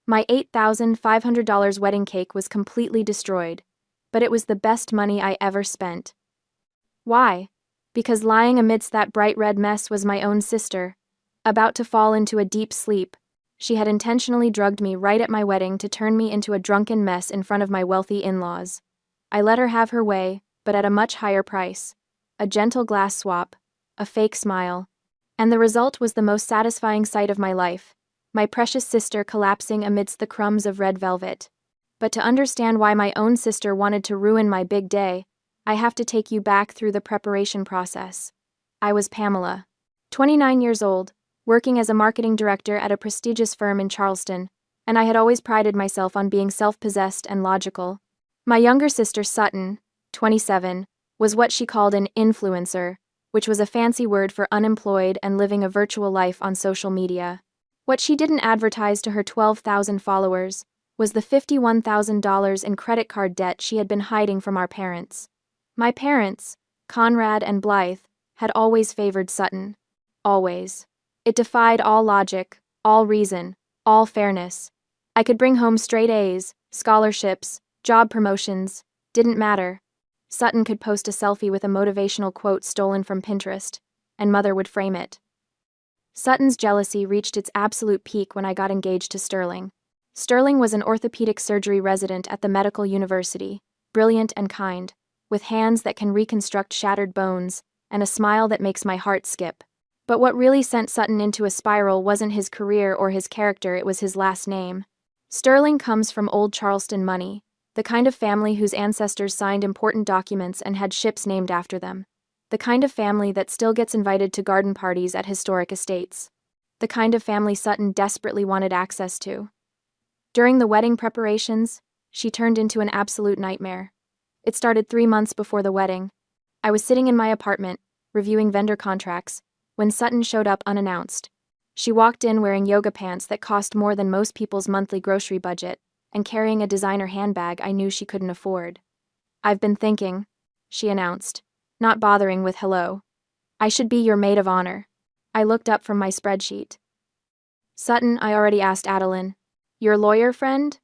My $8,500 wedding cake was completely destroyed, but it was the best money I ever spent. Why? Because lying amidst that bright red mess was my own sister, about to fall into a deep sleep. She had intentionally drugged me right at my wedding to turn me into a drunken mess in front of my wealthy in-laws. I let her have her way, but at a much higher price. A gentle glass swap, a fake smile. And the result was the most satisfying sight of my life, my precious sister collapsing amidst the crumbs of red velvet. But to understand why my own sister wanted to ruin my big day, I have to take you back through the preparation process. I was Pamela, 29 years old, working as a marketing director at a prestigious firm in Charleston, and I had always prided myself on being self-possessed and logical. My younger sister Sutton, 27, was what she called an influencer, which was a fancy word for unemployed and living a virtual life on social media. What she didn't advertise to her 12,000 followers was the $51,000 in credit card debt she had been hiding from our parents. My parents, Conrad and Blythe, had always favored Sutton. Always. It defied all logic, all reason, all fairness. I could bring home straight A's, scholarships, job promotions, didn't matter. Sutton could post a selfie with a motivational quote stolen from Pinterest, and Mother would frame it. Sutton's jealousy reached its absolute peak when I got engaged to Sterling. Sterling was an orthopedic surgery resident at the medical university, brilliant and kind, with hands that can reconstruct shattered bones, and a smile that makes my heart skip. But what really sent Sutton into a spiral wasn't his career or his character, it was his last name. Sterling comes from old Charleston money, the kind of family whose ancestors signed important documents and had ships named after them. The kind of family that still gets invited to garden parties at historic estates. The kind of family Sutton desperately wanted access to. During the wedding preparations, she turned into an absolute nightmare. It started 3 months before the wedding. I was sitting in my apartment, reviewing vendor contracts, when Sutton showed up unannounced. She walked in wearing yoga pants that cost more than most people's monthly grocery budget, and carrying a designer handbag I knew she couldn't afford. "I've been thinking," she announced, not bothering with hello. "I should be your maid of honor." I looked up from my spreadsheet. "Sutton, I already asked Adeline. Your lawyer friend?"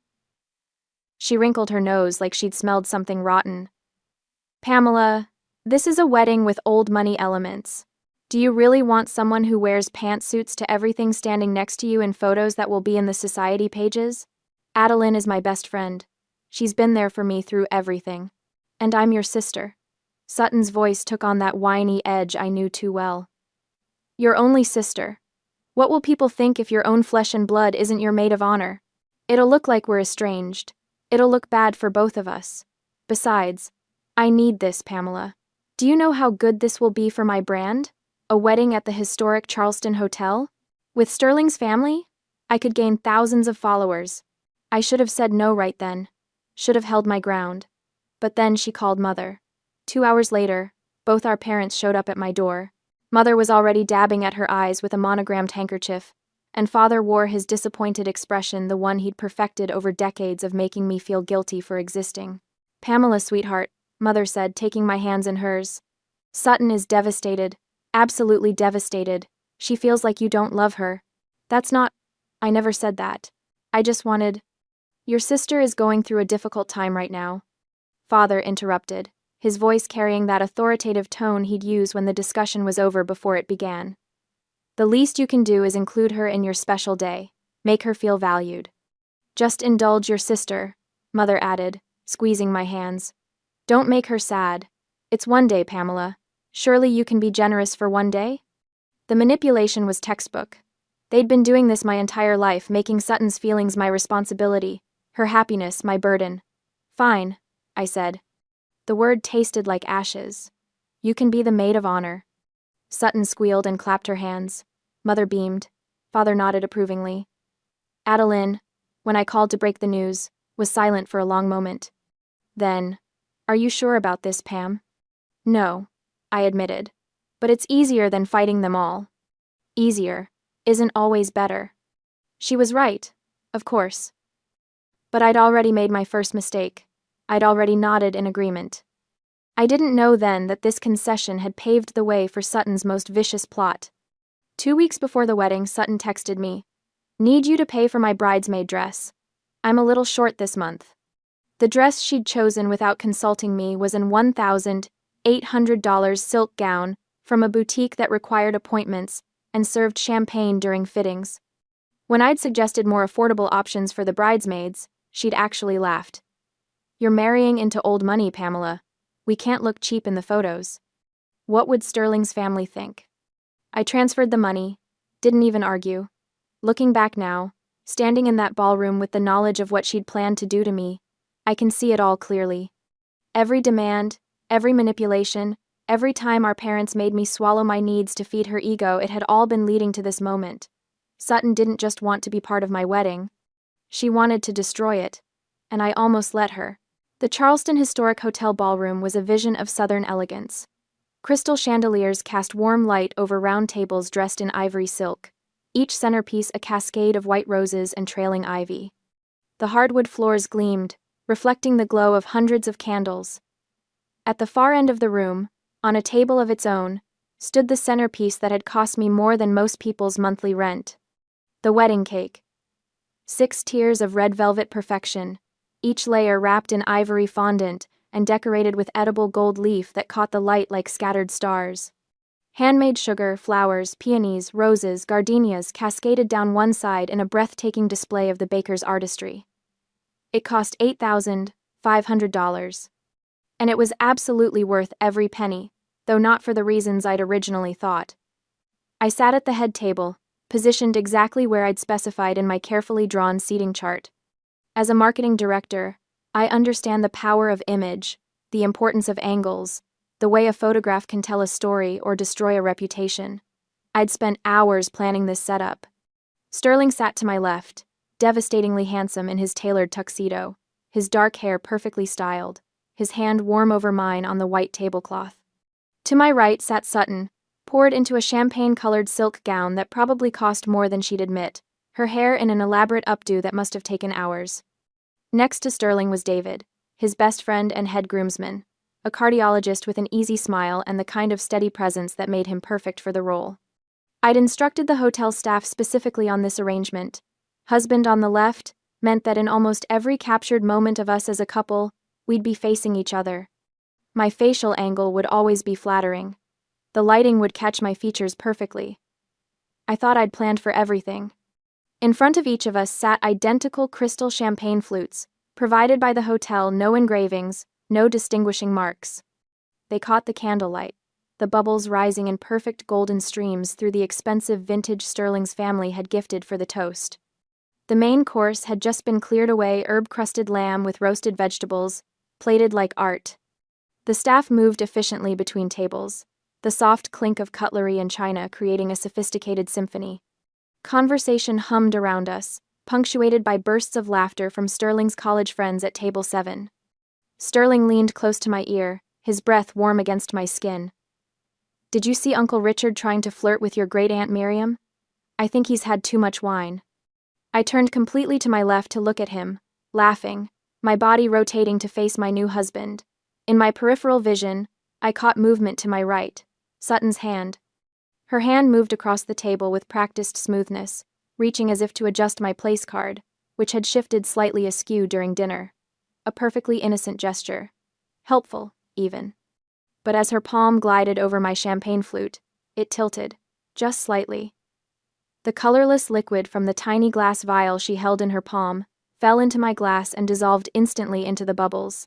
She wrinkled her nose like she'd smelled something rotten. "Pamela, this is a wedding with old money elements. Do you really want someone who wears pantsuits to everything standing next to you in photos that will be in the society pages? Adeline is my best friend. She's been there for me through everything. And I'm your sister." Sutton's voice took on that whiny edge I knew too well. "Your only sister. What will people think if your own flesh and blood isn't your maid of honor? It'll look like we're estranged. It'll look bad for both of us. Besides, I need this, Pamela. Do you know how good this will be for my brand? A wedding at the historic Charleston Hotel? With Sterling's family? I could gain thousands of followers. I should have said no right then. Should have held my ground. But then she called Mother. 2 hours later, both our parents showed up at my door. Mother was already dabbing at her eyes with a monogrammed handkerchief, and Father wore his disappointed expression, the one he'd perfected over decades of making me feel guilty for existing. "Pamela, sweetheart," Mother said, taking my hands in hers. "Sutton is devastated. Absolutely devastated. She feels like you don't love her." "That's not—" "I never said that. I just wanted—" "Your sister is going through a difficult time right now," Father interrupted, his voice carrying that authoritative tone he'd use when the discussion was over before it began. "The least you can do is include her in your special day, make her feel valued. Just indulge your sister," Mother added, squeezing my hands. "Don't make her sad. It's one day, Pamela. Surely you can be generous for one day?" The manipulation was textbook. They'd been doing this my entire life, making Sutton's feelings my responsibility, her happiness my burden. "Fine," I said. The word tasted like ashes. "You can be the maid of honor." Sutton squealed and clapped her hands. Mother beamed. Father nodded approvingly. Adeline, when I called to break the news, was silent for a long moment. Then, "Are you sure about this, Pam?" "No," I admitted. "But it's easier than fighting them all." Easier isn't always better. She was right, of course. But I'd already made my first mistake. I'd already nodded in agreement. I didn't know then that this concession had paved the way for Sutton's most vicious plot. 2 weeks before the wedding, Sutton texted me, Need you to pay for my bridesmaid dress. I'm a little short this month. The dress she'd chosen without consulting me was an $1,800 silk gown from a boutique that required appointments and served champagne during fittings. When I'd suggested more affordable options for the bridesmaids, she'd actually laughed. You're marrying into old money, Pamela. We can't look cheap in the photos. What would Sterling's family think? I transferred the money, didn't even argue. Looking back now, standing in that ballroom with the knowledge of what she'd planned to do to me, I can see it all clearly. Every demand, every manipulation, every time our parents made me swallow my needs to feed her ego, it had all been leading to this moment. Sutton didn't just want to be part of my wedding. She wanted to destroy it, and I almost let her. The Charleston Historic Hotel ballroom was a vision of Southern elegance. Crystal chandeliers cast warm light over round tables dressed in ivory silk, each centerpiece a cascade of white roses and trailing ivy. The hardwood floors gleamed, reflecting the glow of hundreds of candles. At the far end of the room, on a table of its own, stood the centerpiece that had cost me more than most people's monthly rent. The wedding cake. 6 tiers of red velvet perfection, each layer wrapped in ivory fondant and decorated with edible gold leaf that caught the light like scattered stars. Handmade sugar, flowers, peonies, roses, gardenias cascaded down one side in a breathtaking display of the baker's artistry. It cost $8,500. And it was absolutely worth every penny, though not for the reasons I'd originally thought. I sat at the head table, positioned exactly where I'd specified in my carefully drawn seating chart. As a marketing director, I understand the power of image, the importance of angles, the way a photograph can tell a story or destroy a reputation. I'd spent hours planning this setup. Sterling sat to my left, devastatingly handsome in his tailored tuxedo, his dark hair perfectly styled, his hand warm over mine on the white tablecloth. To my right sat Sutton, poured into a champagne-colored silk gown that probably cost more than she'd admit, her hair in an elaborate updo that must have taken hours. Next to Sterling was David, his best friend and head groomsman, a cardiologist with an easy smile and the kind of steady presence that made him perfect for the role. I'd instructed the hotel staff specifically on this arrangement. Husband on the left meant that in almost every captured moment of us as a couple, we'd be facing each other. My facial angle would always be flattering. The lighting would catch my features perfectly. I thought I'd planned for everything. In front of each of us sat identical crystal champagne flutes, provided by the hotel, no engravings, no distinguishing marks. They caught the candlelight, the bubbles rising in perfect golden streams through the expensive vintage Sterling's family had gifted for the toast. The main course had just been cleared away, herb-crusted lamb with roasted vegetables, plated like art. The staff moved efficiently between tables, the soft clink of cutlery and china creating a sophisticated symphony. Conversation hummed around us, punctuated by bursts of laughter from Sterling's college friends at table 7. Sterling leaned close to my ear, his breath warm against my skin. Did you see Uncle Richard trying to flirt with your great-aunt Miriam? I think he's had too much wine. I turned completely to my left to look at him, laughing, my body rotating to face my new husband. In my peripheral vision, I caught movement to my right, Sutton's hand. Her hand moved across the table with practiced smoothness, reaching as if to adjust my place card, which had shifted slightly askew during dinner. A perfectly innocent gesture. Helpful, even. But as her palm glided over my champagne flute, it tilted, just slightly. The colorless liquid from the tiny glass vial she held in her palm fell into my glass and dissolved instantly into the bubbles.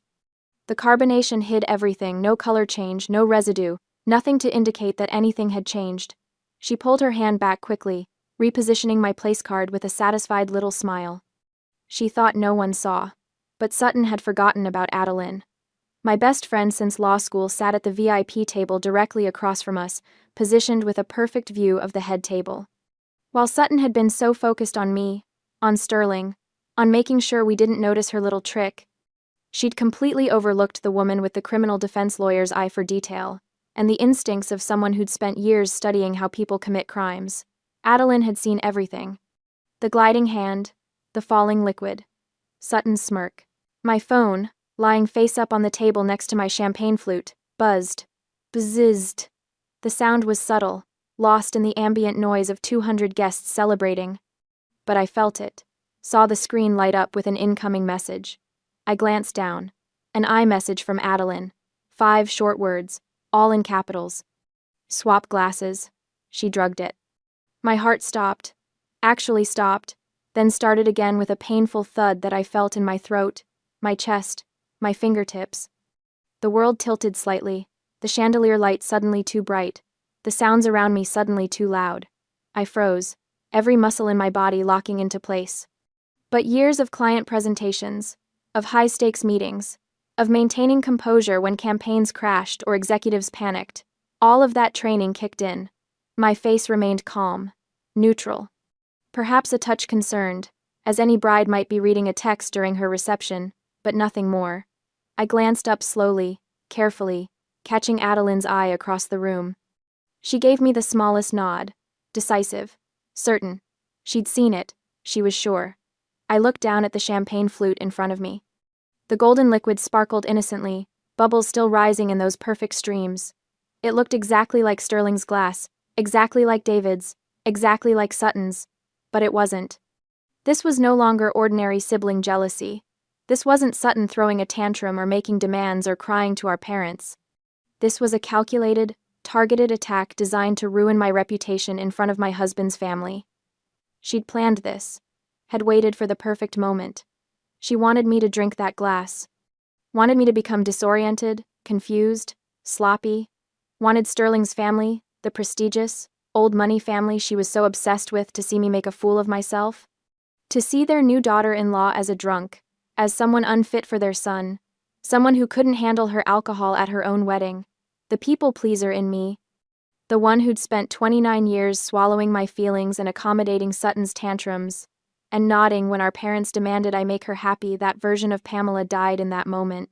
The carbonation hid everything, no color change, no residue, nothing to indicate that anything had changed. She pulled her hand back quickly, repositioning my place card with a satisfied little smile. She thought no one saw, but Sutton had forgotten about Adeline. My best friend since law school sat at the VIP table directly across from us, positioned with a perfect view of the head table. While Sutton had been so focused on me, on Sterling, on making sure we didn't notice her little trick, she'd completely overlooked the woman with the criminal defense lawyer's eye for detail, and the instincts of someone who'd spent years studying how people commit crimes. Adeline had seen everything. The gliding hand, the falling liquid, Sutton's smirk. My phone, lying face up on the table next to my champagne flute, buzzed. Bzzzzed. The sound was subtle, lost in the ambient noise of 200 guests celebrating. but I felt it. Saw the screen light up with an incoming message. I glanced down. An iMessage from Adeline. 5 short words, all in capitals. Swap glasses. She drugged it. My heart stopped. Actually stopped, then started again with a painful thud that I felt in my throat, my chest, my fingertips. The world tilted slightly, the chandelier light suddenly too bright, the sounds around me suddenly too loud. I froze, every muscle in my body locking into place. But years of client presentations, of high-stakes meetings, of maintaining composure when campaigns crashed or executives panicked, all of that training kicked in. My face remained calm, neutral. Perhaps a touch concerned, as any bride might be reading a text during her reception, but nothing more. I glanced up slowly, carefully, catching Adeline's eye across the room. She gave me the smallest nod, decisive, certain. She'd seen it, she was sure. I looked down at the champagne flute in front of me. The golden liquid sparkled innocently, bubbles still rising in those perfect streams. It looked exactly like Sterling's glass, exactly like David's, exactly like Sutton's, but it wasn't. This was no longer ordinary sibling jealousy. This wasn't Sutton throwing a tantrum or making demands or crying to our parents. This was a calculated, targeted attack designed to ruin my reputation in front of my husband's family. She'd planned this, had waited for the perfect moment. She wanted me to drink that glass. Wanted me to become disoriented, confused, sloppy. Wanted Sterling's family, the prestigious, old money family she was so obsessed with, to see me make a fool of myself. To see their new daughter-in-law as a drunk, as someone unfit for their son, someone who couldn't handle her alcohol at her own wedding, the people-pleaser in me, the one who'd spent 29 years swallowing my feelings and accommodating Sutton's tantrums, and nodding when our parents demanded I make her happy. That version of Pamela died in that moment.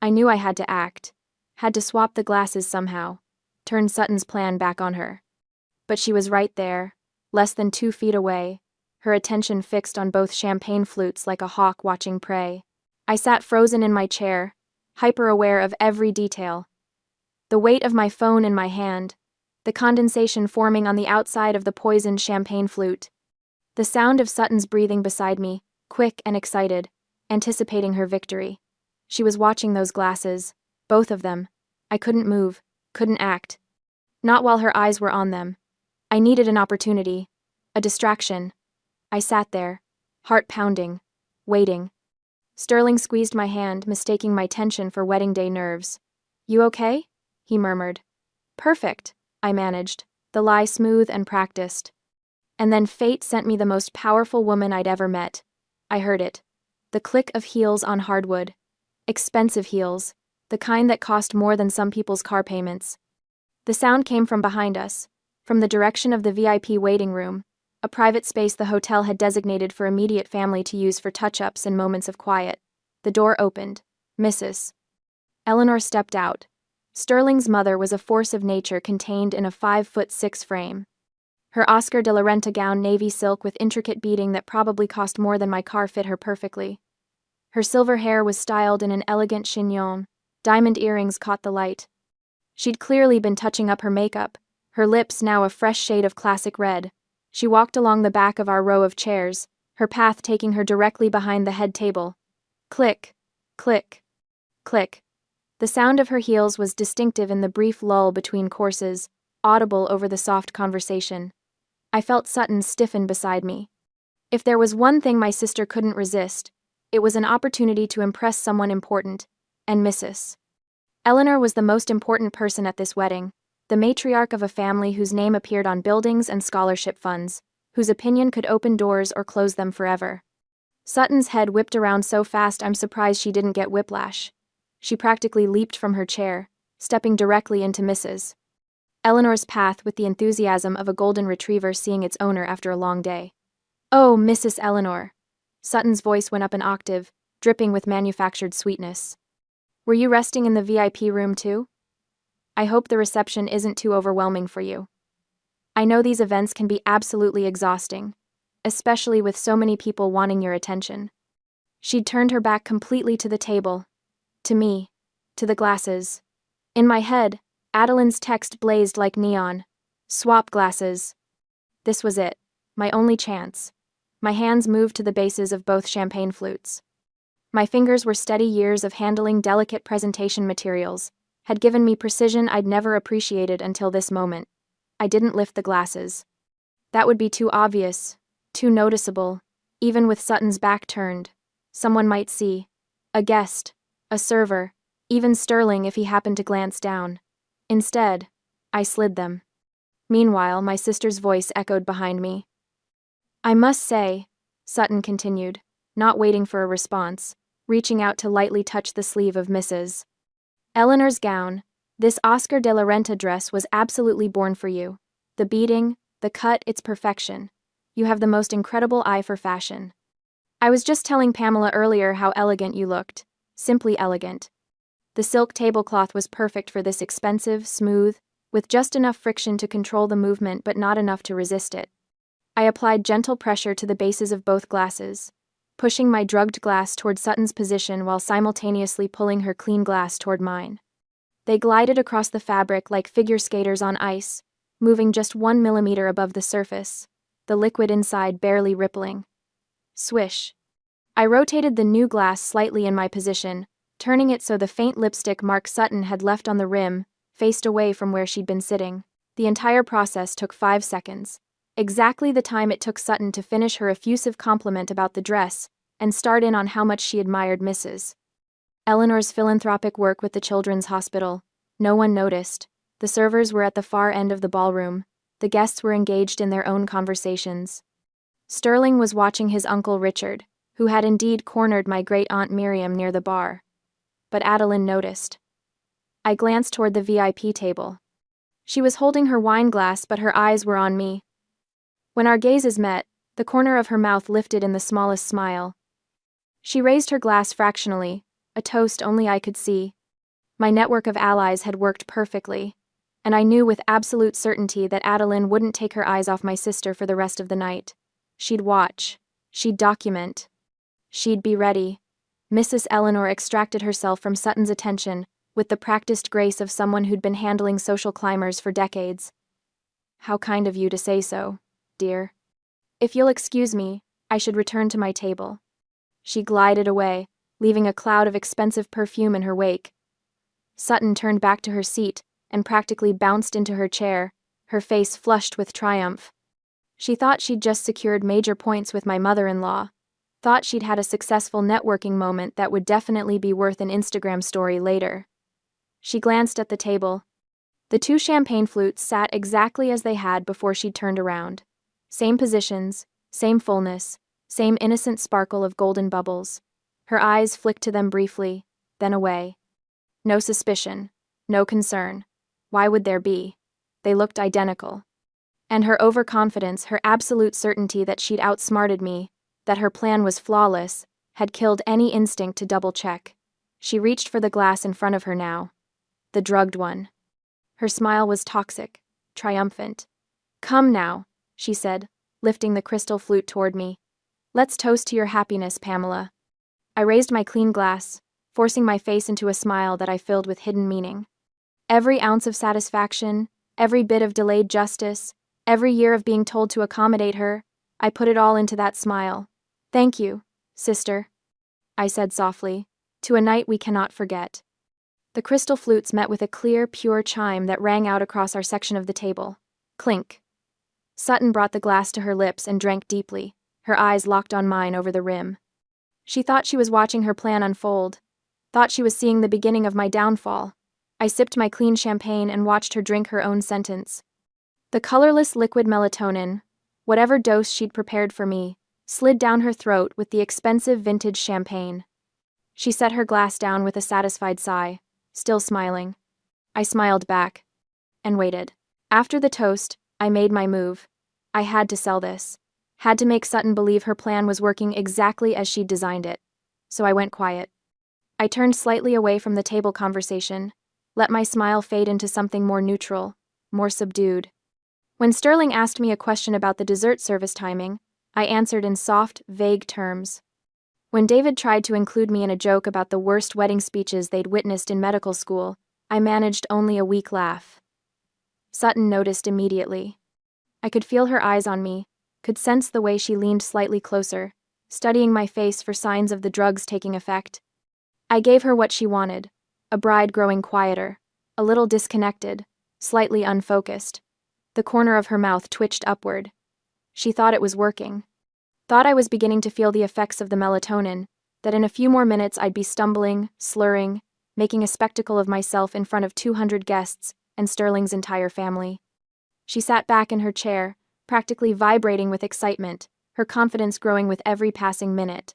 I knew I had to act, had to swap the glasses somehow, turn Sutton's plan back on her. But she was right there, less than 2 feet away, her attention fixed on both champagne flutes like a hawk watching prey. I sat frozen in my chair, hyper-aware of every detail. The weight of my phone in my hand, the condensation forming on the outside of the poisoned champagne flute, the sound of Sutton's breathing beside me, quick and excited, anticipating her victory. She was watching those glasses, both of them. I couldn't move, couldn't act. Not while her eyes were on them. I needed an opportunity, a distraction. I sat there, heart pounding, waiting. Sterling squeezed my hand, mistaking my tension for wedding day nerves. "You okay?" he murmured. "Perfect," I managed, the lie smooth and practiced. And then fate sent me the most powerful woman I'd ever met. I heard it. The click of heels on hardwood. Expensive heels, the kind that cost more than some people's car payments. The sound came from behind us, from the direction of the VIP waiting room, a private space the hotel had designated for immediate family to use for touch-ups and moments of quiet. The door opened. Mrs. Eleanor stepped out. Sterling's mother was a force of nature contained in a 5'6" frame. Her Oscar de la Renta gown, navy silk with intricate beading that probably cost more than my car, fit her perfectly. Her silver hair was styled in an elegant chignon. Diamond earrings caught the light. She'd clearly been touching up her makeup, her lips now a fresh shade of classic red. She walked along the back of our row of chairs, her path taking her directly behind the head table. Click, click, click. The sound of her heels was distinctive in the brief lull between courses, audible over the soft conversation. I felt Sutton stiffen beside me. If there was one thing my sister couldn't resist, it was an opportunity to impress someone important, and Mrs. Eleanor was the most important person at this wedding, the matriarch of a family whose name appeared on buildings and scholarship funds, whose opinion could open doors or close them forever. Sutton's head whipped around so fast I'm surprised she didn't get whiplash. She practically leaped from her chair, stepping directly into Mrs. Eleanor's path with the enthusiasm of a golden retriever seeing its owner after a long day. "Oh, Mrs. Eleanor." Sutton's voice went up an octave, dripping with manufactured sweetness. "Were you resting in the VIP room too? I hope the reception isn't too overwhelming for you. I know these events can be absolutely exhausting, especially with so many people wanting your attention." She'd turned her back completely to the table, to me, to the glasses. In my head, Adeline's text blazed like neon. Swap glasses. This was it, my only chance. My hands moved to the bases of both champagne flutes. My fingers were steady years of handling delicate presentation materials, had given me precision I'd never appreciated until this moment. I didn't lift the glasses. That would be too obvious, too noticeable, even with Sutton's back turned. Someone might see. A guest, a server, even Sterling if he happened to glance down. Instead, I slid them. Meanwhile, my sister's voice echoed behind me. I must say, Sutton continued, not waiting for a response, reaching out to lightly touch the sleeve of Mrs. Eleanor's gown. This Oscar de la Renta dress was absolutely born for you. The beading, the cut, its perfection. You have the most incredible eye for fashion. I was just telling Pamela earlier how elegant you looked. Simply elegant. The silk tablecloth was perfect for this expensive, smooth, with just enough friction to control the movement but not enough to resist it. I applied gentle pressure to the bases of both glasses, pushing my drugged glass toward Sutton's position while simultaneously pulling her clean glass toward mine. They glided across the fabric like figure skaters on ice, moving just 1 millimeter above the surface, the liquid inside barely rippling. Swish. I rotated the new glass slightly in my position, turning it so the faint lipstick mark Sutton had left on the rim faced away from where she'd been sitting. The entire process took 5 seconds, exactly the time it took Sutton to finish her effusive compliment about the dress and start in on how much she admired Mrs. Eleanor's philanthropic work with the children's hospital. No one noticed. The servers were at the far end of the ballroom. The guests were engaged in their own conversations. Sterling was watching his uncle Richard, who had indeed cornered my great-aunt Miriam near the bar. But Adeline noticed. I glanced toward the VIP table. She was holding her wine glass, but her eyes were on me. When our gazes met, the corner of her mouth lifted in the smallest smile. She raised her glass fractionally, a toast only I could see. My network of allies had worked perfectly, and I knew with absolute certainty that Adeline wouldn't take her eyes off my sister for the rest of the night. She'd watch. She'd document. She'd be ready. Mrs. Eleanor extracted herself from Sutton's attention with the practiced grace of someone who'd been handling social climbers for decades. How kind of you to say so, dear. If you'll excuse me, I should return to my table. She glided away, leaving a cloud of expensive perfume in her wake. Sutton turned back to her seat and practically bounced into her chair, her face flushed with triumph. She thought she'd just secured major points with my mother-in-law, thought she'd had a successful networking moment that would definitely be worth an Instagram story later. She glanced at the table. The 2 champagne flutes sat exactly as they had before she'd turned around. Same positions, same fullness, same innocent sparkle of golden bubbles. Her eyes flicked to them briefly, then away. No suspicion, no concern. Why would there be? They looked identical. And her overconfidence, her absolute certainty that she'd outsmarted me, that her plan was flawless, had killed any instinct to double-check. She reached for the glass in front of her now. The drugged one. Her smile was toxic, triumphant. Come now, she said, lifting the crystal flute toward me. Let's toast to your happiness, Pamela. I raised my clean glass, forcing my face into a smile that I filled with hidden meaning. Every ounce of satisfaction, every bit of delayed justice, every year of being told to accommodate her, I put it all into that smile. Thank you, sister, I said softly, to a night we cannot forget. The crystal flutes met with a clear, pure chime that rang out across our section of the table. Clink. Sutton brought the glass to her lips and drank deeply, her eyes locked on mine over the rim. She thought she was watching her plan unfold, thought she was seeing the beginning of my downfall. I sipped my clean champagne and watched her drink her own sentence. The colorless liquid melatonin, whatever dose she'd prepared for me, slid down her throat with the expensive vintage champagne. She set her glass down with a satisfied sigh, still smiling. I smiled back, and waited. After the toast, I made my move. I had to sell this. Had to make Sutton believe her plan was working exactly as she'd designed it. So I went quiet. I turned slightly away from the table conversation, let my smile fade into something more neutral, more subdued. When Sterling asked me a question about the dessert service timing, I answered in soft, vague terms. When David tried to include me in a joke about the worst wedding speeches they'd witnessed in medical school, I managed only a weak laugh. Sutton noticed immediately. I could feel her eyes on me, could sense the way she leaned slightly closer, studying my face for signs of the drugs taking effect. I gave her what she wanted, a bride growing quieter, a little disconnected, slightly unfocused. The corner of her mouth twitched upward. She thought it was working. Thought I was beginning to feel the effects of the melatonin, that in a few more minutes I'd be stumbling, slurring, making a spectacle of myself in front of 200 guests and Sterling's entire family. She sat back in her chair, practically vibrating with excitement, her confidence growing with every passing minute.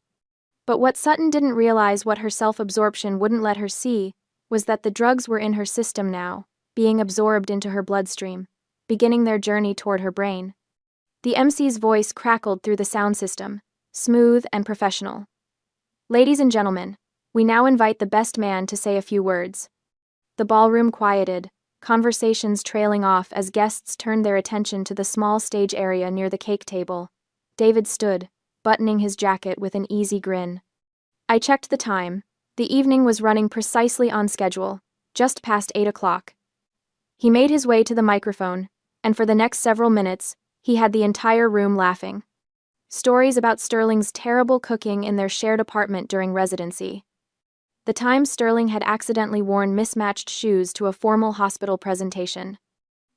But what Sutton didn't realize, what her self-absorption wouldn't let her see, was that the drugs were in her system now, being absorbed into her bloodstream, beginning their journey toward her brain. The MC's voice crackled through the sound system, smooth and professional. "Ladies and gentlemen, we now invite the best man to say a few words." The ballroom quieted, conversations trailing off as guests turned their attention to the small stage area near the cake table. David stood, buttoning his jacket with an easy grin. I checked the time. The evening was running precisely on schedule, just past 8 o'clock. He made his way to the microphone, and for the next several minutes, he had the entire room laughing. Stories about Sterling's terrible cooking in their shared apartment during residency. The time Sterling had accidentally worn mismatched shoes to a formal hospital presentation.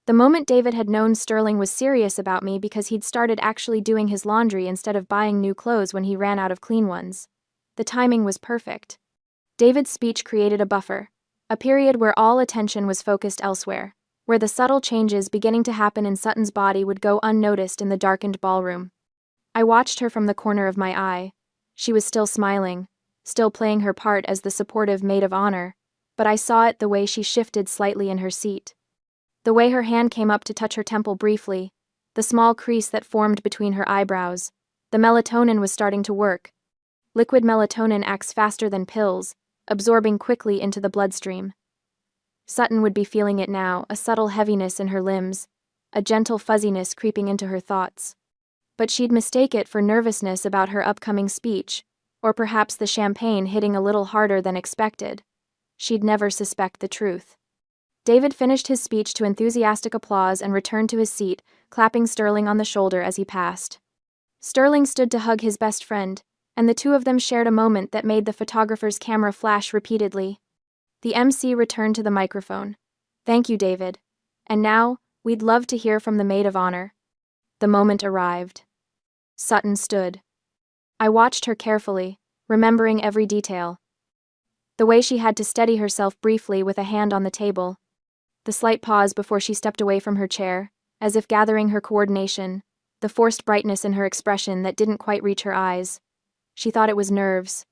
The moment David had known Sterling was serious about me because he'd started actually doing his laundry instead of buying new clothes when he ran out of clean ones. The timing was perfect. David's speech created a buffer, a period where all attention was focused elsewhere, where the subtle changes beginning to happen in Sutton's body would go unnoticed in the darkened ballroom. I watched her from the corner of my eye. She was still smiling, still playing her part as the supportive maid of honor, but I saw it the way she shifted slightly in her seat. The way her hand came up to touch her temple briefly, the small crease that formed between her eyebrows. The melatonin was starting to work. Liquid melatonin acts faster than pills, absorbing quickly into the bloodstream. Sutton would be feeling it now, a subtle heaviness in her limbs, a gentle fuzziness creeping into her thoughts. But she'd mistake it for nervousness about her upcoming speech, or perhaps the champagne hitting a little harder than expected. She'd never suspect the truth. David finished his speech to enthusiastic applause and returned to his seat, clapping Sterling on the shoulder as he passed. Sterling stood to hug his best friend, and the two of them shared a moment that made the photographer's camera flash repeatedly. The MC returned to the microphone. "Thank you, David. And now, we'd love to hear from the maid of honor." The moment arrived. Sutton stood. I watched her carefully, remembering every detail. The way she had to steady herself briefly with a hand on the table. The slight pause before she stepped away from her chair, as if gathering her coordination, the forced brightness in her expression that didn't quite reach her eyes. She thought it was nerves.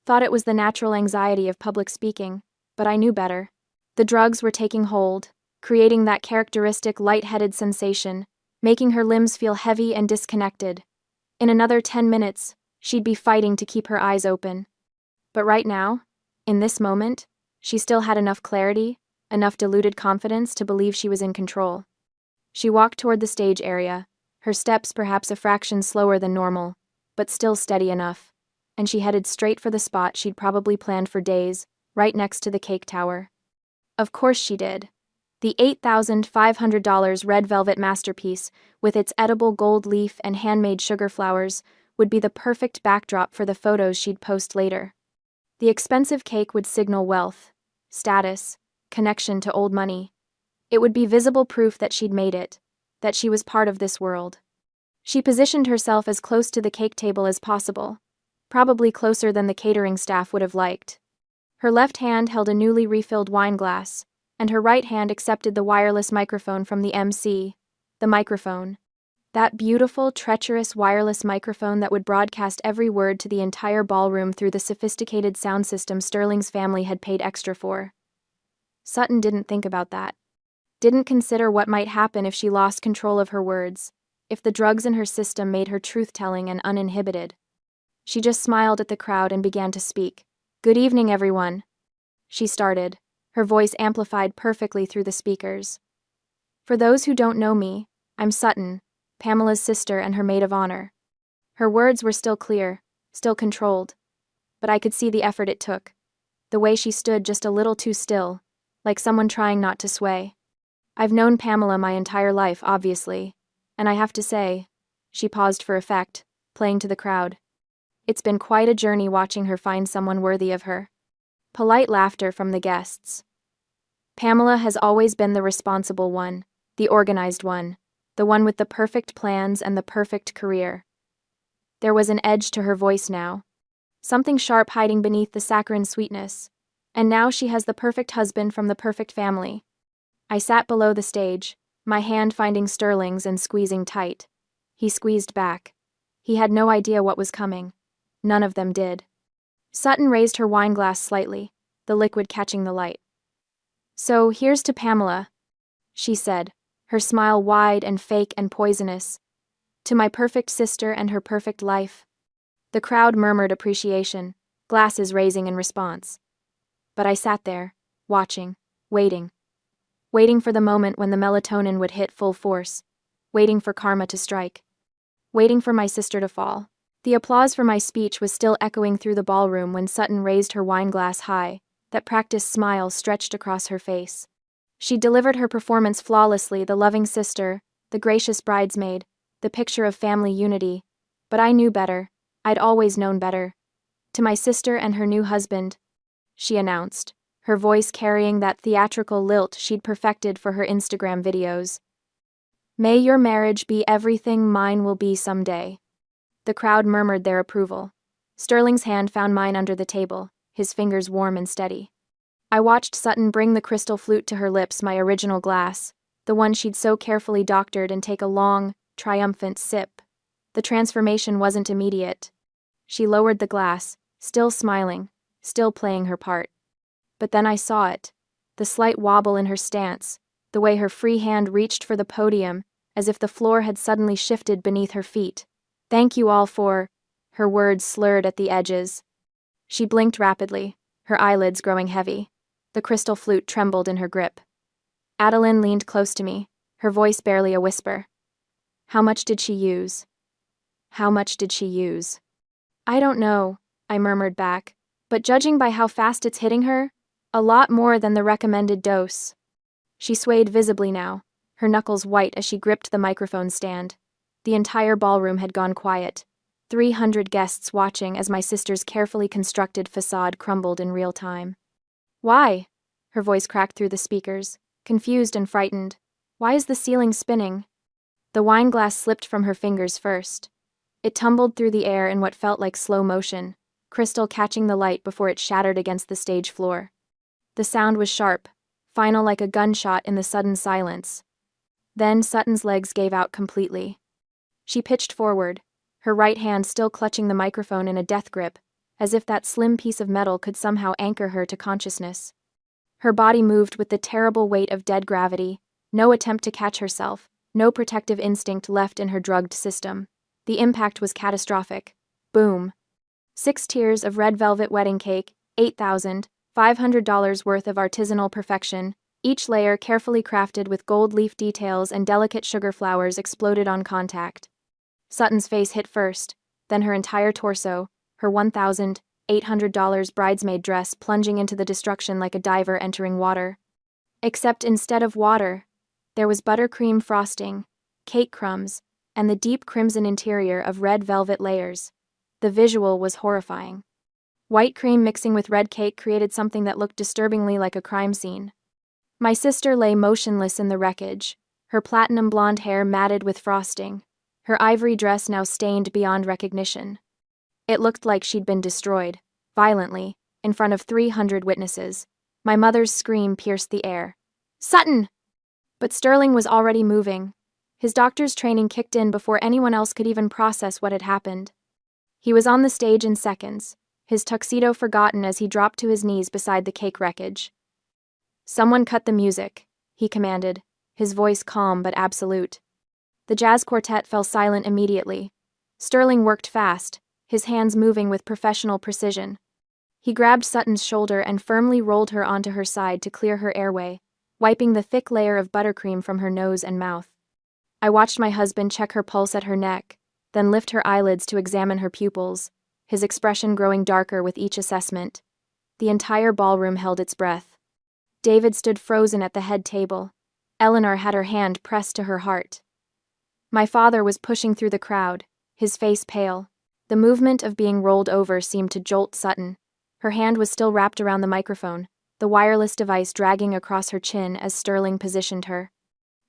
Thought it was the natural anxiety of public speaking, but I knew better. The drugs were taking hold, creating that characteristic light-headed sensation, making her limbs feel heavy and disconnected. In another 10 minutes, she'd be fighting to keep her eyes open. But right now, in this moment, she still had enough clarity, enough diluted confidence to believe she was in control. She walked toward the stage area, her steps perhaps a fraction slower than normal, but still steady enough, and she headed straight for the spot she'd probably planned for days, right next to the cake tower. Of course she did. The $8,500 red velvet masterpiece, with its edible gold leaf and handmade sugar flowers, would be the perfect backdrop for the photos she'd post later. The expensive cake would signal wealth, status, connection to old money. It would be visible proof that she'd made it, that she was part of this world. She positioned herself as close to the cake table as possible, probably closer than the catering staff would have liked. Her left hand held a newly refilled wine glass, and her right hand accepted the wireless microphone from the MC. The microphone. That beautiful, treacherous wireless microphone that would broadcast every word to the entire ballroom through the sophisticated sound system Sterling's family had paid extra for. Sutton didn't think about that. Didn't consider what might happen if she lost control of her words, if the drugs in her system made her truth-telling and uninhibited. She just smiled at the crowd and began to speak. "Good evening, everyone," she started, her voice amplified perfectly through the speakers. "For those who don't know me, I'm Sutton, Pamela's sister and her maid of honor." Her words were still clear, still controlled, but I could see the effort it took, the way she stood just a little too still, like someone trying not to sway. I've known Pamela my entire life, obviously, and I have to say, She paused for effect, playing to the crowd. It's been quite a journey watching her find someone worthy of her. Polite laughter from the guests. Pamela has always been the responsible one, the organized one, the one with the perfect plans and the perfect career. There was an edge to her voice now, something sharp hiding beneath the saccharine sweetness. And now she has the perfect husband from the perfect family. I sat below the stage, my hand finding Sterling's and squeezing tight. He squeezed back. He had no idea what was coming. None of them did. Sutton raised her wineglass slightly, the liquid catching the light. "So here's to Pamela," she said, her smile wide and fake and poisonous. "To my perfect sister and her perfect life." The crowd murmured appreciation, glasses raising in response. But I sat there, watching, waiting for the moment when the melatonin would hit full force, waiting for karma to strike, waiting for my sister to fall. The applause for my speech was still echoing through the ballroom when Sutton raised her wineglass high, that practiced smile stretched across her face. She delivered her performance flawlessly, the loving sister, the gracious bridesmaid, the picture of family unity. But I knew better. I'd always known better. "To my sister and her new husband," she announced, her voice carrying that theatrical lilt she'd perfected for her Instagram videos. "May your marriage be everything mine will be someday." The crowd murmured their approval. Sterling's hand found mine under the table, his fingers warm and steady. I watched Sutton bring the crystal flute to her lips, my original glass, the one she'd so carefully doctored, and take a long, triumphant sip. The transformation wasn't immediate. She lowered the glass, still smiling, still playing her part. But then I saw it, the slight wobble in her stance, the way her free hand reached for the podium, as if the floor had suddenly shifted beneath her feet. "Thank you all for," her words slurred at the edges. She blinked rapidly, her eyelids growing heavy. The crystal flute trembled in her grip. Adeline leaned close to me, her voice barely a whisper. "How much did she use? How much did she use?" "I don't know," I murmured back, "but judging by how fast it's hitting her, a lot more than the recommended dose." She swayed visibly now, her knuckles white as she gripped the microphone stand. The entire ballroom had gone quiet, 300 guests watching as my sister's carefully constructed facade crumbled in real time. "Why?" Her voice cracked through the speakers, confused and frightened. "Why is the ceiling spinning?" The wineglass slipped from her fingers first. It tumbled through the air in what felt like slow motion, crystal catching the light before it shattered against the stage floor. The sound was sharp, final like a gunshot in the sudden silence. Then Sutton's legs gave out completely. She pitched forward, her right hand still clutching the microphone in a death grip, as if that slim piece of metal could somehow anchor her to consciousness. Her body moved with the terrible weight of dead gravity, no attempt to catch herself, no protective instinct left in her drugged system. The impact was catastrophic. Boom. 6 tiers of red velvet wedding cake, $8,500 worth of artisanal perfection, each layer carefully crafted with gold leaf details and delicate sugar flowers, exploded on contact. Sutton's face hit first, then her entire torso, her $1,800 bridesmaid dress plunging into the destruction like a diver entering water. Except instead of water, there was buttercream frosting, cake crumbs, and the deep crimson interior of red velvet layers. The visual was horrifying. White cream mixing with red cake created something that looked disturbingly like a crime scene. My sister lay motionless in the wreckage, her platinum blonde hair matted with frosting, her ivory dress now stained beyond recognition. It looked like she'd been destroyed, violently, in front of 300 witnesses. My mother's scream pierced the air. "Sutton!" But Sterling was already moving. His doctor's training kicked in before anyone else could even process what had happened. He was on the stage in seconds, his tuxedo forgotten as he dropped to his knees beside the cake wreckage. "Someone cut the music," he commanded, his voice calm but absolute. The jazz quartet fell silent immediately. Sterling worked fast, his hands moving with professional precision. He grabbed Sutton's shoulder and firmly rolled her onto her side to clear her airway, wiping the thick layer of buttercream from her nose and mouth. I watched my husband check her pulse at her neck, then lift her eyelids to examine her pupils, his expression growing darker with each assessment. The entire ballroom held its breath. David stood frozen at the head table. Eleanor had her hand pressed to her heart. My father was pushing through the crowd, his face pale. The movement of being rolled over seemed to jolt Sutton. Her hand was still wrapped around the microphone, the wireless device dragging across her chin as Sterling positioned her.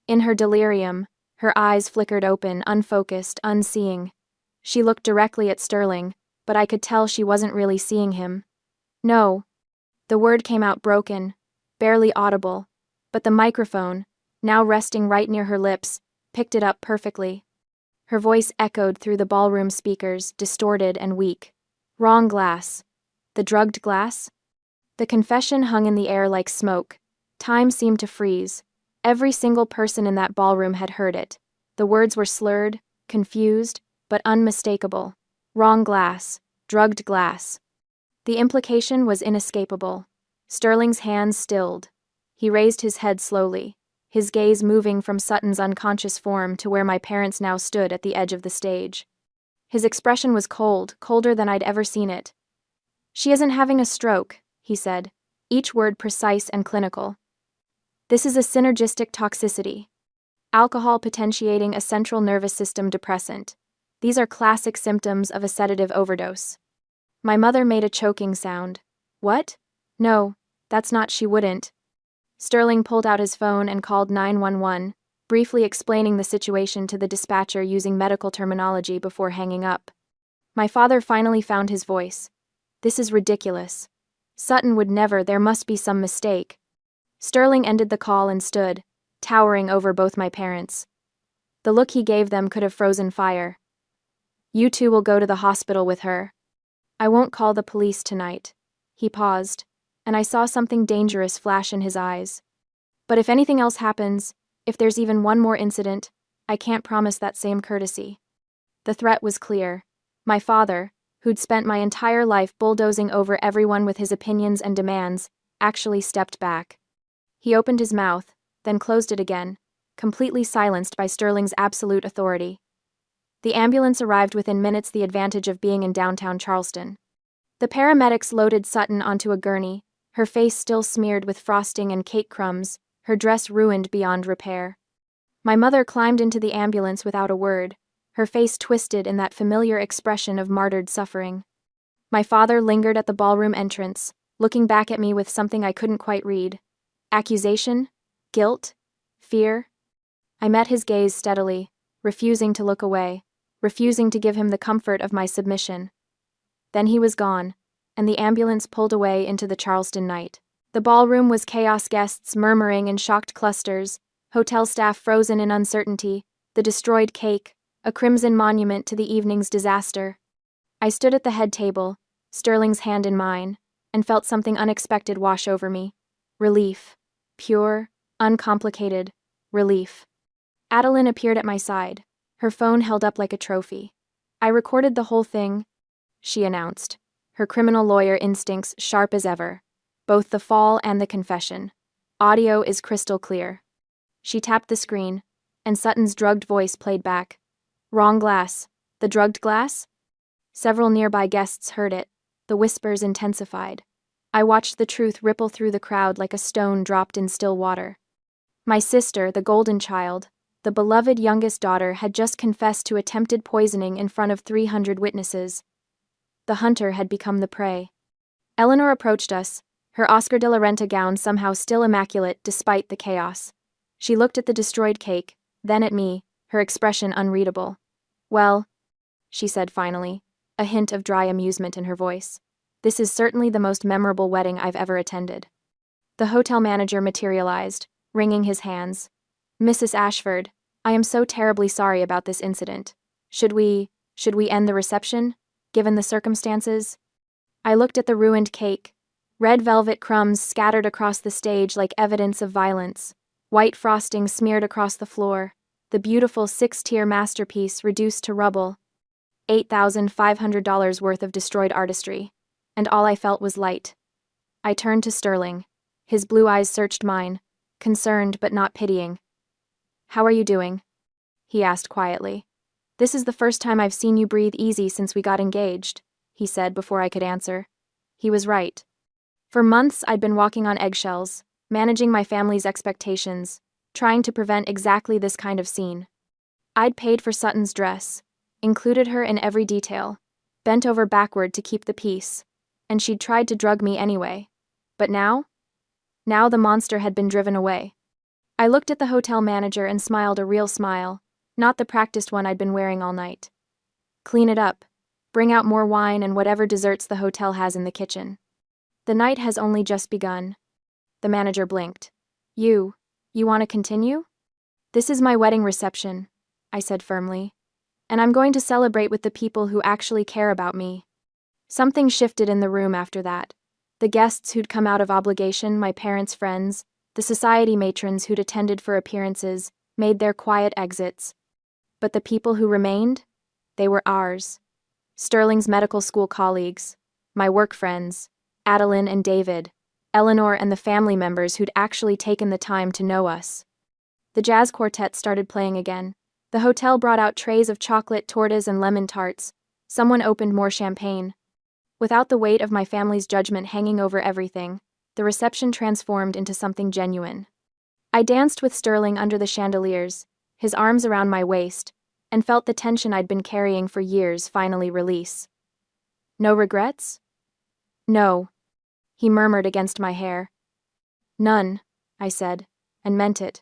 In her delirium, her eyes flickered open, unfocused, unseeing. She looked directly at Sterling, but I could tell she wasn't really seeing him. No. The word came out broken, barely audible, but the microphone, now resting right near her lips, picked it up perfectly. Her voice echoed through the ballroom speakers, distorted and weak. Wrong glass. The drugged glass? The confession hung in the air like smoke. Time seemed to freeze. Every single person in that ballroom had heard it. The words were slurred, confused, but unmistakable. Wrong glass. Drugged glass. The implication was inescapable. Sterling's hands stilled. He raised his head slowly, his gaze moving from Sutton's unconscious form to where my parents now stood at the edge of the stage. His expression was cold, colder than I'd ever seen it. "She isn't having a stroke," he said, each word precise and clinical. "This is a synergistic toxicity. Alcohol potentiating a central nervous system depressant. These are classic symptoms of a sedative overdose." My mother made a choking sound. "What? No, that's not, she wouldn't." Sterling pulled out his phone and called 911, briefly explaining the situation to the dispatcher using medical terminology before hanging up. My father finally found his voice. "This is ridiculous. Sutton would never, there must be some mistake." Sterling ended the call and stood, towering over both my parents. The look he gave them could have frozen fire. "You two will go to the hospital with her. I won't call the police tonight." He paused, and I saw something dangerous flash in his eyes. "But if anything else happens, if there's even one more incident, I can't promise that same courtesy." The threat was clear. My father, who'd spent my entire life bulldozing over everyone with his opinions and demands, actually stepped back. He opened his mouth, then closed it again, completely silenced by Sterling's absolute authority. The ambulance arrived within minutes, the advantage of being in downtown Charleston. The paramedics loaded Sutton onto a gurney, her face still smeared with frosting and cake crumbs, her dress ruined beyond repair. My mother climbed into the ambulance without a word, her face twisted in that familiar expression of martyred suffering. My father lingered at the ballroom entrance, looking back at me with something I couldn't quite read. Accusation? Guilt? Fear? I met his gaze steadily, refusing to look away, refusing to give him the comfort of my submission. Then he was gone, and the ambulance pulled away into the Charleston night. The ballroom was chaos, guests murmuring in shocked clusters, hotel staff frozen in uncertainty, the destroyed cake, a crimson monument to the evening's disaster. I stood at the head table, Sterling's hand in mine, and felt something unexpected wash over me. Relief. Pure, uncomplicated relief. Adeline appeared at my side, her phone held up like a trophy. "I recorded the whole thing," she announced, her criminal lawyer instincts sharp as ever. "Both the fall and the confession. Audio is crystal clear." She tapped the screen, and Sutton's drugged voice played back. "Wrong glass. The drugged glass?" Several nearby guests heard it. The whispers intensified. I watched the truth ripple through the crowd like a stone dropped in still water. My sister, the golden child, the beloved youngest daughter, had just confessed to attempted poisoning in front of 300 witnesses. The hunter had become the prey. Eleanor approached us, her Oscar de la Renta gown somehow still immaculate despite the chaos. She looked at the destroyed cake, then at me, her expression unreadable. "Well," she said finally, a hint of dry amusement in her voice, "this is certainly the most memorable wedding I've ever attended." The hotel manager materialized, wringing his hands. "Mrs. Ashford, I am so terribly sorry about this incident. Should we end the reception, given the circumstances?" I looked at the ruined cake. Red velvet crumbs scattered across the stage like evidence of violence. White frosting smeared across the floor. The beautiful 6-tier masterpiece reduced to rubble. $8,500 worth of destroyed artistry. And all I felt was light. I turned to Sterling. His blue eyes searched mine, concerned but not pitying. "How are you doing?" he asked quietly. "This is the first time I've seen you breathe easy since we got engaged," he said before I could answer. He was right. For months I'd been walking on eggshells, managing my family's expectations, trying to prevent exactly this kind of scene. I'd paid for Sutton's dress, included her in every detail, bent over backward to keep the peace, and she'd tried to drug me anyway. But now? Now the monster had been driven away. I looked at the hotel manager and smiled a real smile, not the practiced one I'd been wearing all night. Clean it up. Bring out more wine and whatever desserts the hotel has in the kitchen. The night has only just begun. The manager blinked. You want to continue? This is my wedding reception, I said firmly. And I'm going to celebrate with the people who actually care about me. Something shifted in the room after that. The guests who'd come out of obligation, my parents' friends, the society matrons who'd attended for appearances, made their quiet exits. But the people who remained? They were ours. Sterling's medical school colleagues, my work friends, Adeline and David, Eleanor and the family members who'd actually taken the time to know us. The jazz quartet started playing again. The hotel brought out trays of chocolate tortas and lemon tarts. Someone opened more champagne. Without the weight of my family's judgment hanging over everything, the reception transformed into something genuine. I danced with Sterling under the chandeliers, his arms around my waist, and felt the tension I'd been carrying for years finally release. No regrets? No, he murmured against my hair. None, I said, and meant it.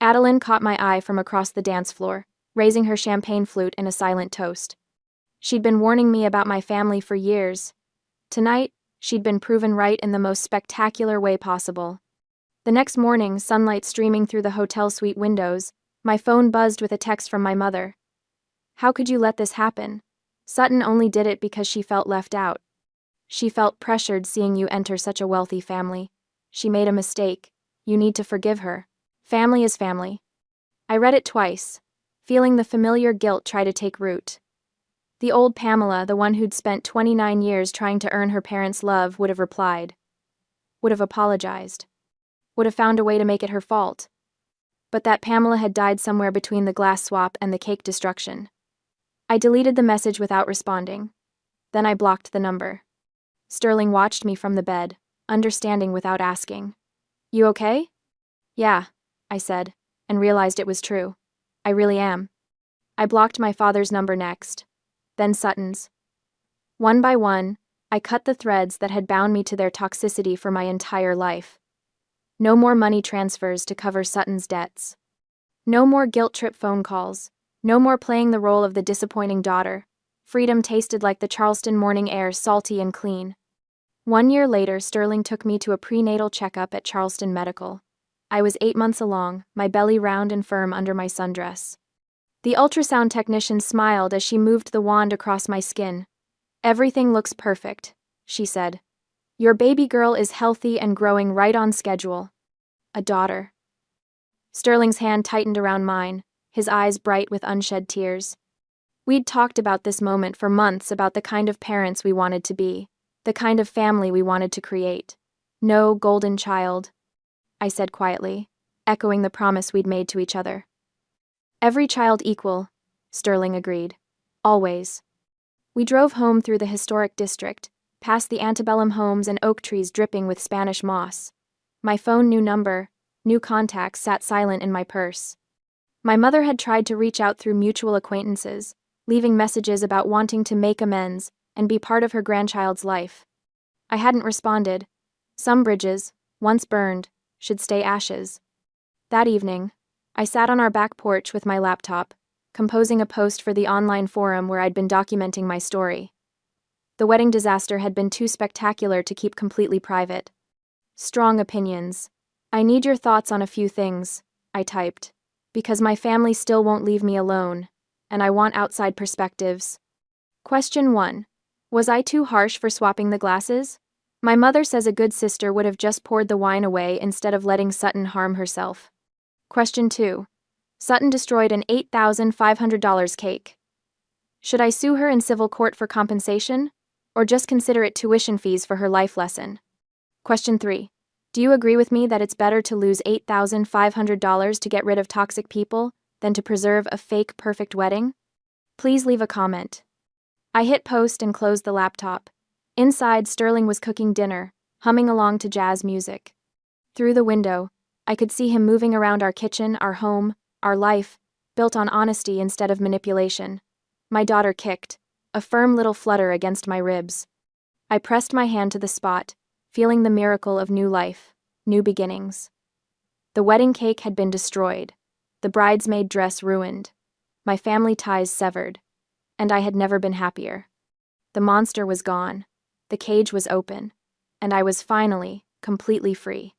Adeline caught my eye from across the dance floor, raising her champagne flute in a silent toast. She'd been warning me about my family for years. Tonight, she'd been proven right in the most spectacular way possible. The next morning, sunlight streaming through the hotel suite windows, my phone buzzed with a text from my mother. How could you let this happen? Sutton only did it because she felt left out. She felt pressured seeing you enter such a wealthy family. She made a mistake. You need to forgive her. Family is family. I read it twice, feeling the familiar guilt try to take root. The old Pamela, the one who'd spent 29 years trying to earn her parents' love, would have replied. Would have apologized. Would have found a way to make it her fault. But that Pamela had died somewhere between the glass swap and the cake destruction. I deleted the message without responding. Then I blocked the number. Sterling watched me from the bed, understanding without asking. You okay? Yeah, I said, and realized it was true. I really am. I blocked my father's number next, then Sutton's. One by one, I cut the threads that had bound me to their toxicity for my entire life. No more money transfers to cover Sutton's debts. No more guilt-trip phone calls. No more playing the role of the disappointing daughter. Freedom tasted like the Charleston morning air, salty and clean. 1 year later, Sterling took me to a prenatal checkup at Charleston Medical. I was 8 months along, my belly round and firm under my sundress. The ultrasound technician smiled as she moved the wand across my skin. Everything looks perfect, she said. Your baby girl is healthy and growing right on schedule. A daughter. Sterling's hand tightened around mine, his eyes bright with unshed tears. We'd talked about this moment for months, about the kind of parents we wanted to be, the kind of family we wanted to create. No golden child, I said quietly, echoing the promise we'd made to each other. Every child equal, Sterling agreed. Always. We drove home through the historic district, past the antebellum homes and oak trees dripping with Spanish moss. My phone, new number, new contacts, sat silent in my purse. My mother had tried to reach out through mutual acquaintances, leaving messages about wanting to make amends and be part of her grandchild's life. I hadn't responded. Some bridges, once burned, should stay ashes. That evening, I sat on our back porch with my laptop, composing a post for the online forum where I'd been documenting my story. The wedding disaster had been too spectacular to keep completely private. Strong opinions. I need your thoughts on a few things, I typed, because my family still won't leave me alone, and I want outside perspectives. Question 1. Was I too harsh for swapping the glasses? My mother says a good sister would have just poured the wine away instead of letting Sutton harm herself. Question 2. Sutton destroyed an $8,500 cake. Should I sue her in civil court for compensation, or just consider it tuition fees for her life lesson? Question 3. Do you agree with me that it's better to lose $8,500 to get rid of toxic people than to preserve a fake perfect wedding? Please leave a comment. I hit post and closed the laptop. Inside, Sterling was cooking dinner, humming along to jazz music. Through the window, I could see him moving around our kitchen, our home, our life, built on honesty instead of manipulation. My daughter kicked, a firm little flutter against my ribs. I pressed my hand to the spot, feeling the miracle of new life, new beginnings. The wedding cake had been destroyed, the bridesmaid dress ruined, my family ties severed, and I had never been happier. The monster was gone, the cage was open, and I was finally completely free.